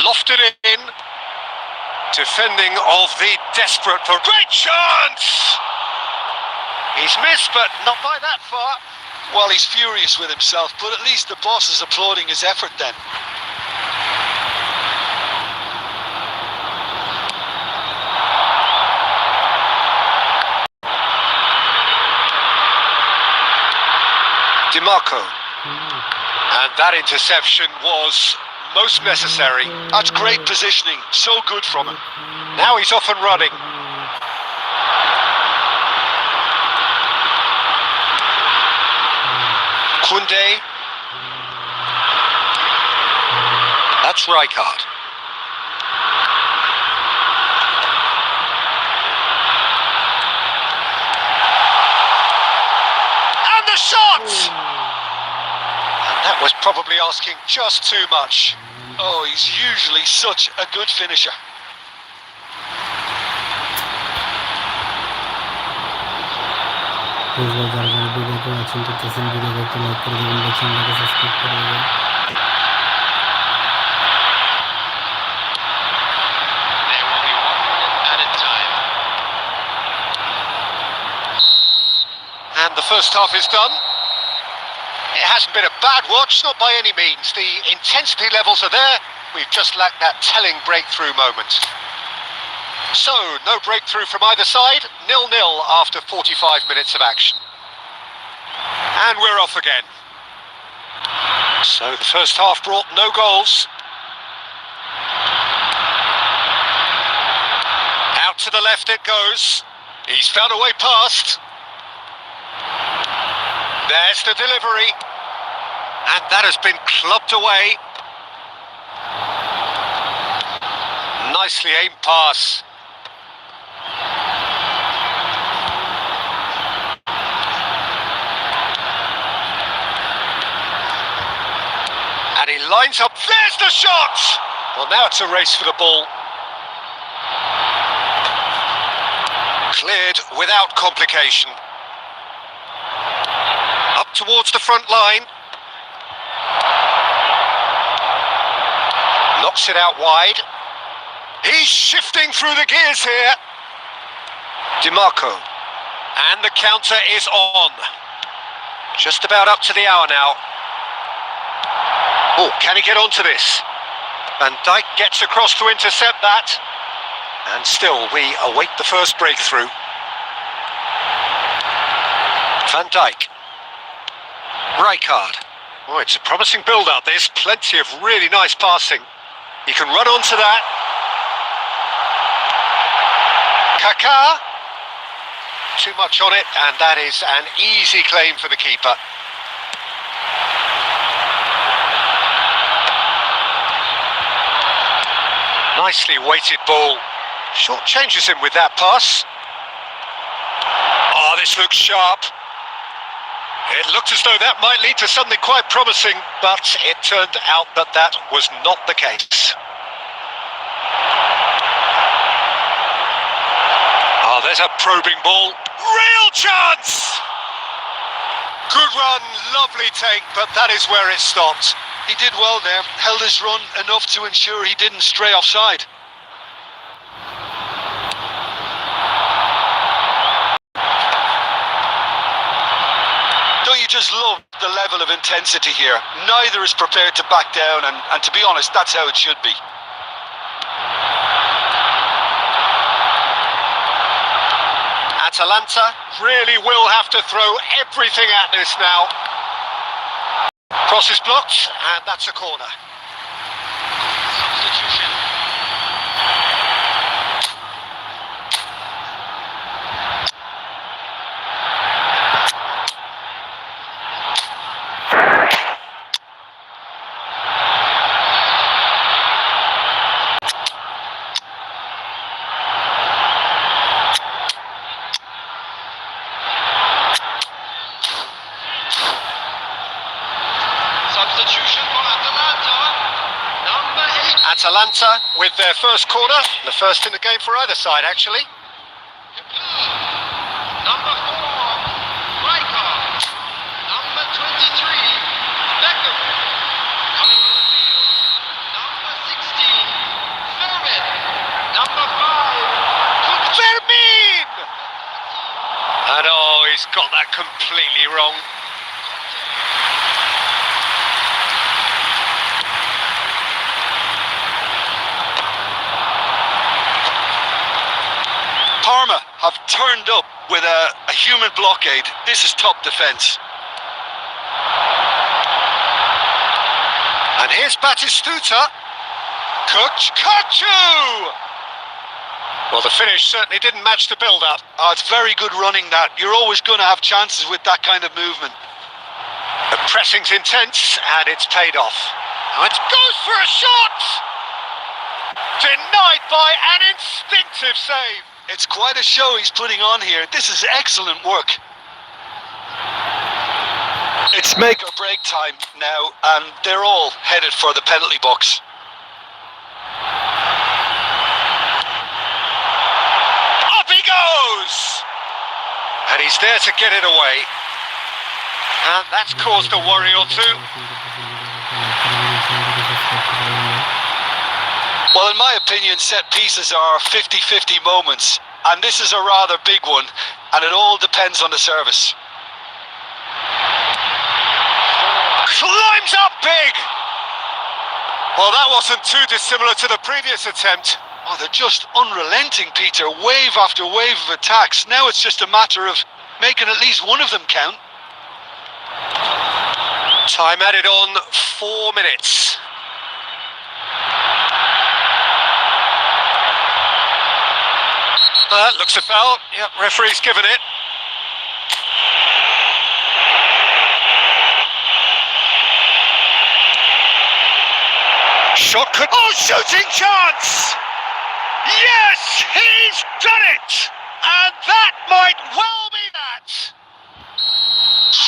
Lofted in. Defending of the desperate for great chance! He's missed, but not by that far. Well, he's furious with himself, but at least the boss is applauding his effort then. DiMarco. And that interception was most necessary. That's great positioning, so good from him. Now he's off and running. Kunde. That's Rijkaard. And the shot! And that was probably asking just too much. Oh, he's usually such a good finisher. Please ভাই যারা যারা ভিডিওতে watching করতেছেন ভিডিওতে একটা like করে দেবেন বা চ্যানেলটাকে সাবস্ক্রাইব করে দেবেন। There will be 1 minute added time. And the first half is done. It hasn't been a bad watch, not by any means. The intensity levels are there. We've just lacked that telling breakthrough moment. So, no breakthrough from either side. 0-0 after 45 minutes of action. And we're off again. So, the first half brought no goals. Out to the left it goes. He's found a way past. There's the delivery. And that has been clubbed away. Nicely aimed pass. And he lines up. There's the shot! Well, now it's a race for the ball. Cleared without complication. Up towards the front line. Knocks it out wide. He's shifting through the gears here. DiMarco. And the counter is on. Just about up to the hour now. Oh, can he get onto this? Van Dijk gets across to intercept that. And still, we await the first breakthrough. Van Dijk. Rijkaard. Oh, it's a promising build-up. There's plenty of really nice passing. He can run onto that. Kaká. Too much on it, and that is an easy claim for the keeper. Nicely weighted ball. Short changes him with that pass. Oh, this looks sharp. It looked as though that might lead to something quite promising, but it turned out that that was not the case. Oh, there's a probing ball. Real chance! Good run, lovely take, but that is where it stopped. He did well there, held his run enough to ensure he didn't stray offside. Don't you just love the level of intensity here? Neither is prepared to back down, and to be honest, that's how it should be. Atalanta really will have to throw everything at this now. Cross is blocked, and that's a corner. Substitution. Substitution for Atalanta. Number 8. Atalanta with their first corner, the first in the game for either side, actually. Number 4. Rijkaard. Number 23. Beckham. Coming to the field. Number 16. Fermin. Number 5. Fermin! And oh, he's got that completely wrong. Parma have turned up with a human blockade. This is top defence. And here's Batistuta. Kachu! Well, the finish certainly didn't match the build-up. Oh, it's very good running that. You're always going to have chances with that kind of movement. Pressing's intense and it's paid off. Now it goes for a shot! Denied by an instinctive save. It's quite a show he's putting on here. This is excellent work. It's make or break time now, and they're all headed for the penalty box. Up he goes! And he's there to get it away. And that's caused a worry or two. Well, in my opinion, set pieces are 50-50 moments, and this is a rather big one, and it all depends on the service. Climbs up big! Well, that wasn't too dissimilar to the previous attempt. Oh, they're just unrelenting, Peter. Wave after wave of attacks. Now it's just a matter of making at least one of them count. Time added on 4 minutes. Looks a foul. Yep, referee's given it. Shot could... Oh, shooting chance! Yes, he's done it! And that might well be that!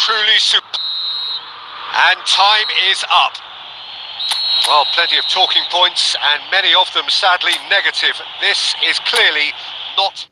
Truly super. And time is up. Well, plenty of talking points, and many of them sadly negative. This is clearly not...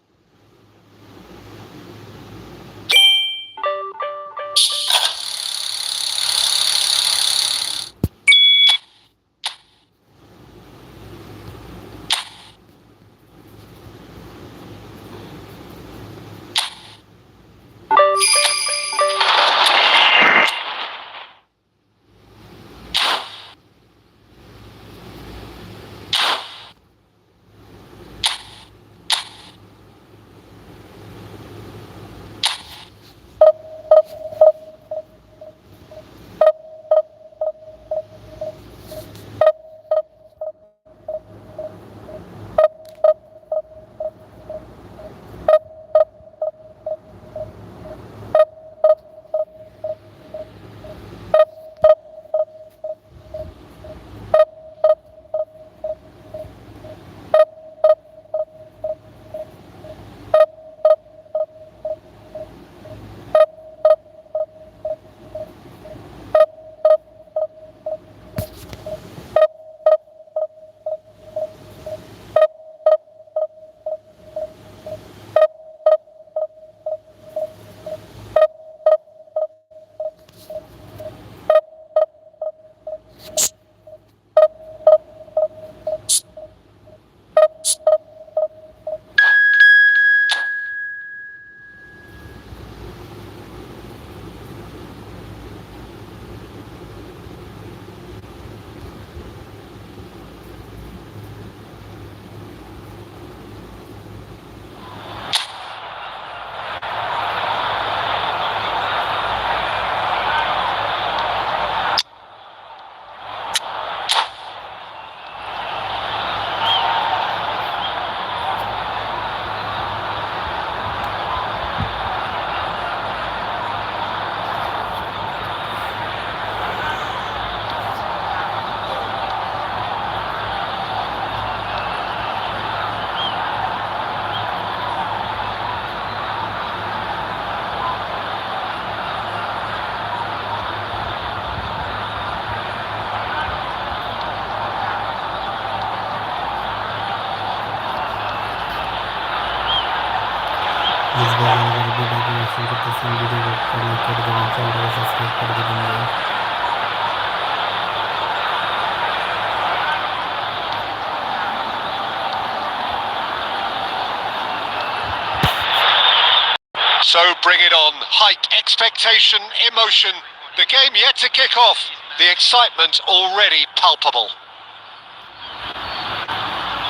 So bring it on. Hype, expectation, emotion. The game yet to kick off. The excitement already palpable.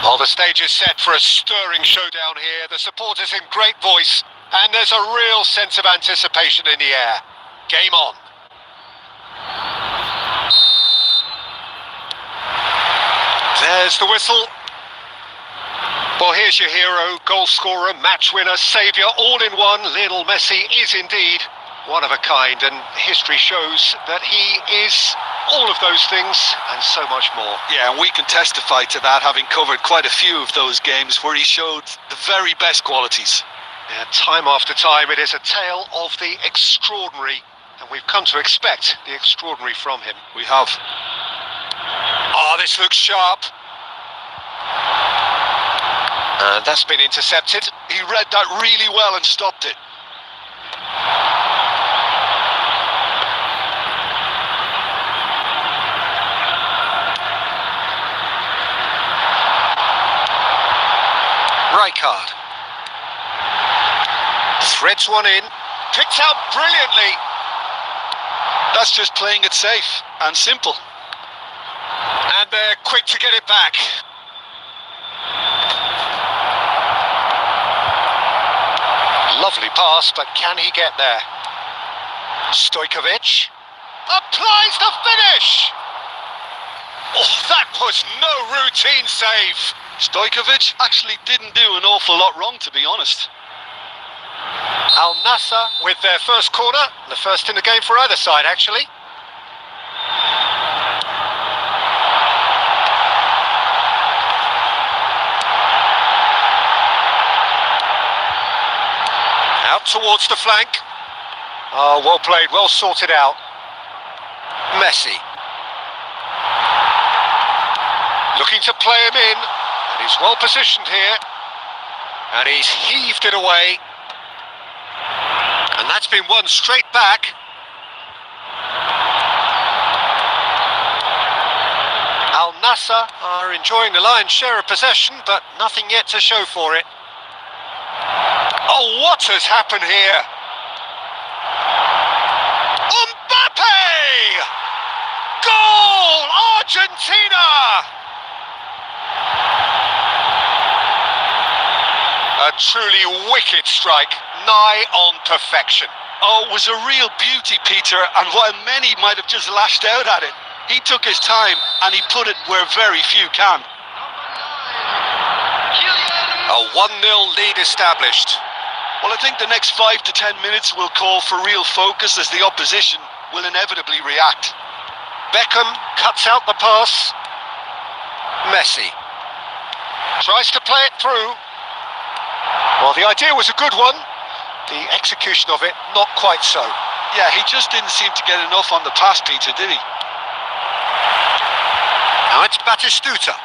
Well, the stage is set for a stirring showdown here. The supporters in great voice, and there's a real sense of anticipation in the air. Game on. There's the whistle. Well, here's your hero, goal scorer, match winner, saviour, all in one. Lionel Messi is indeed one of a kind, and history shows that he is all of those things and so much more. Yeah, and we can testify to that, having covered quite a few of those games where he showed the very best qualities. Yeah, time after time, it is a tale of the extraordinary, and we've come to expect the extraordinary from him. We have. Oh, this looks sharp. And that's been intercepted. He read that really well and stopped it. Rijkaard. Threads one in. Picked out brilliantly. That's just playing it safe and simple. And they're quick to get it back. Lovely pass, but can he get there? Stojkovic applies the finish! Oh, that was no routine save. Stojkovic actually didn't do an awful lot wrong, to be honest. Al Nassr with their first corner, the first in the game for either side, actually. Out towards the flank. Oh, well played, well sorted out. Messi. Looking to play him in, and he's well positioned here. And he's heaved it away. And that's been won straight back. Al Nassr are enjoying the lion's share of possession, but nothing yet to show for it. Oh, what has happened here? Mbappe! Goal! Argentina! A truly wicked strike, nigh on perfection. Oh, it was a real beauty, Peter, and while many might have just lashed out at it, he took his time and he put it where very few can. A 1-0 lead established. Well, I think the next 5 to 10 minutes will call for real focus as the opposition will inevitably react. Beckham cuts out the pass. Messi tries to play it through. Well, the idea was a good one. The execution of it, not quite so. Yeah, he just didn't seem to get enough on the pass, Peter, did he? Now it's Batistuta.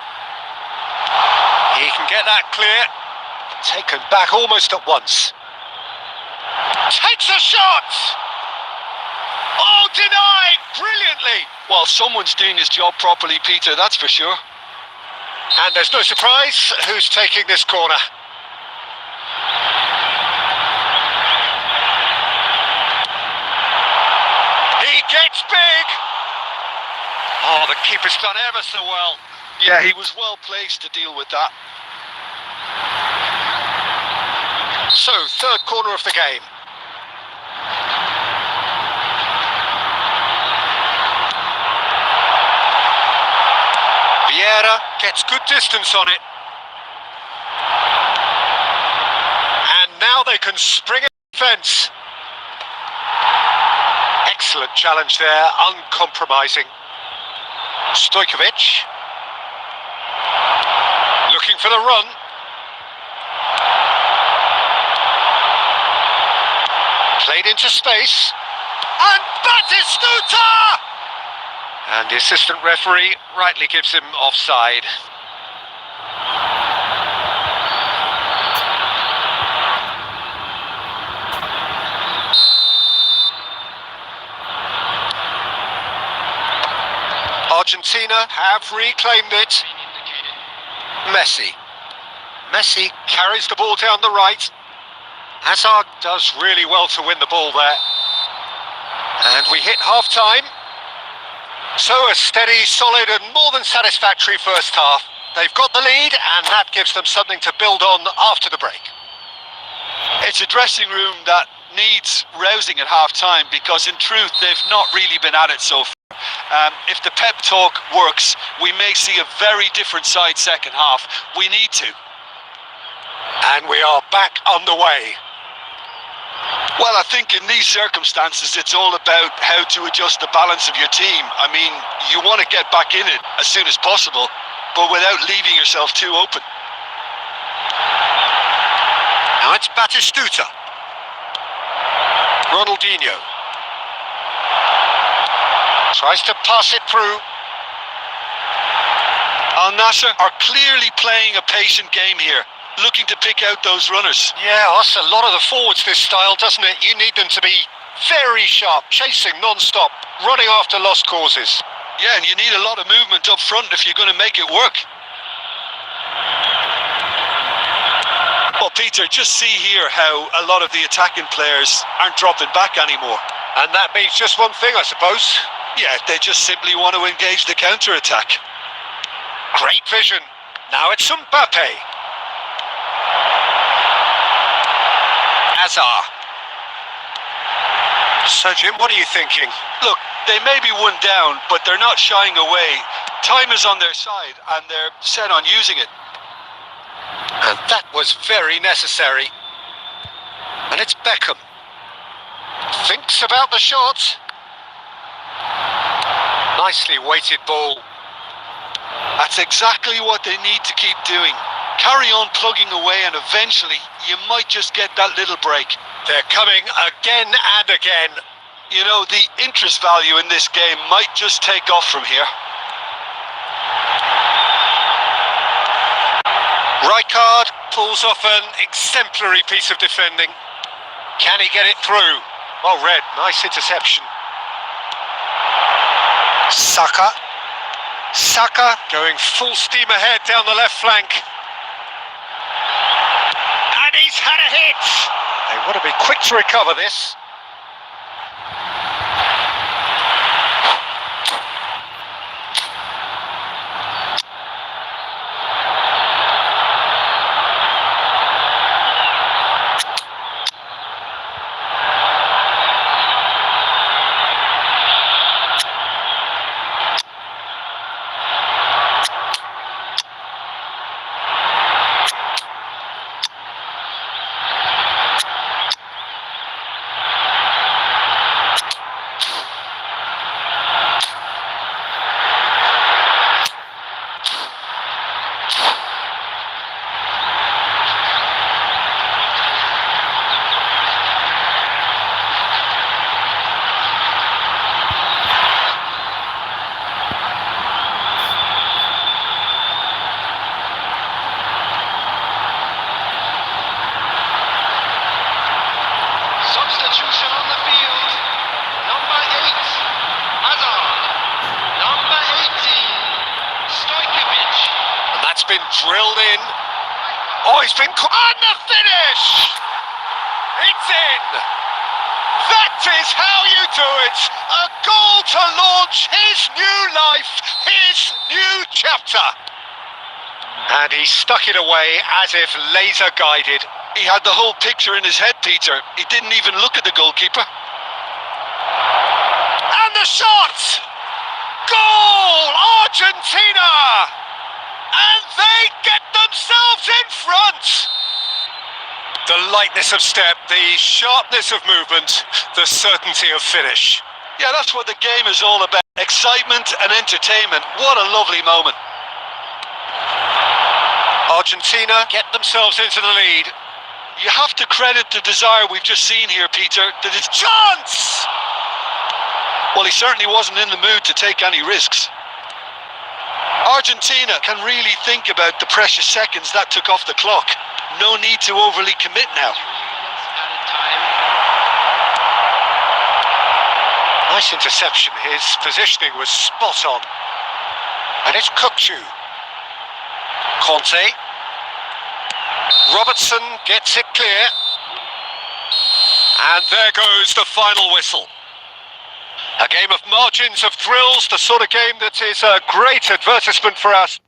He can get that clear. Taken back almost at once. Takes a shot! Oh, denied brilliantly! Well, someone's doing his job properly, Peter, that's for sure. And there's no surprise who's taking this corner. He gets big! Oh, the keeper's done ever so well. Yeah, he was well placed to deal with that. So, third corner of the game. Vieira gets good distance on it. And now they can spring a defence. Excellent challenge there, uncompromising. Stojkovic. Looking for the run. Played into space. And Batistuta! And the assistant referee rightly gives him offside. Argentina have reclaimed it. Messi. Messi carries the ball down the right. Hazard does really well to win the ball there. And we hit half-time. So a steady, solid and more than satisfactory first half. They've got the lead and that gives them something to build on after the break. It's a dressing room that needs rousing at half-time because in truth they've not really been at it so far. If the pep talk works, we may see a very different side second half. We need to. And we are back underway. Well, I think in these circumstances, it's all about how to adjust the balance of your team. I mean, you want to get back in it as soon as possible, but without leaving yourself too open. Now it's Batistuta. Ronaldinho. Tries to pass it through. Al Nassr are clearly playing a patient game here, looking to pick out those runners. Yeah, that's a lot of the forwards, this style, doesn't it? You need them to be very sharp, chasing non-stop, running after lost causes. Yeah, and you need a lot of movement up front if you're going to make it work. Well, Peter, just see here how a lot of the attacking players aren't dropping back anymore. And that means just one thing, I suppose. Yeah, they just simply want to engage the counter-attack. Great vision. Now it's Mbappe. Hazard. So, Jim, what are you thinking? Look, they may be one down, but they're not shying away. Time is on their side, and they're set on using it. And that was very necessary. And it's Beckham. Thinks about the shot. Nicely weighted ball. That's exactly what they need to keep doing. Carry on plugging away, and eventually you might just get that little break. They're coming again and again. You know, the interest value in this game might just take off from here. Rijkaard pulls off an exemplary piece of defending. Can he get it through? Well read, nice interception. Saka. Saka going full steam ahead down the left flank. And he's had a hit. They want to be quick to recover this. Substitution on the field. Number 8, Hazard. Number 18, Stojkovic. And that's been drilled in. Oh, he's been caught. And the finish! It's in! That is how you do it! A goal to launch his new life, his new chapter. And he stuck it away as if laser guided. He had the whole picture in his head, Peter. He didn't even look at the goalkeeper. And the shot! Goal! Argentina! And they get themselves in front! The lightness of step, the sharpness of movement, the certainty of finish. Yeah, that's what the game is all about. Excitement and entertainment. What a lovely moment. Argentina get themselves into the lead. You have to credit the desire we've just seen here, Peter. That it's Chance! Well, he certainly wasn't in the mood to take any risks. Argentina can really think about the precious seconds that took off the clock. No need to overly commit now. Nice interception. His positioning was spot on. And it's Kukçu. Conte. Robertson gets it clear. And there goes the final whistle. A game of margins, of thrills, the sort of game that is a great advertisement for us.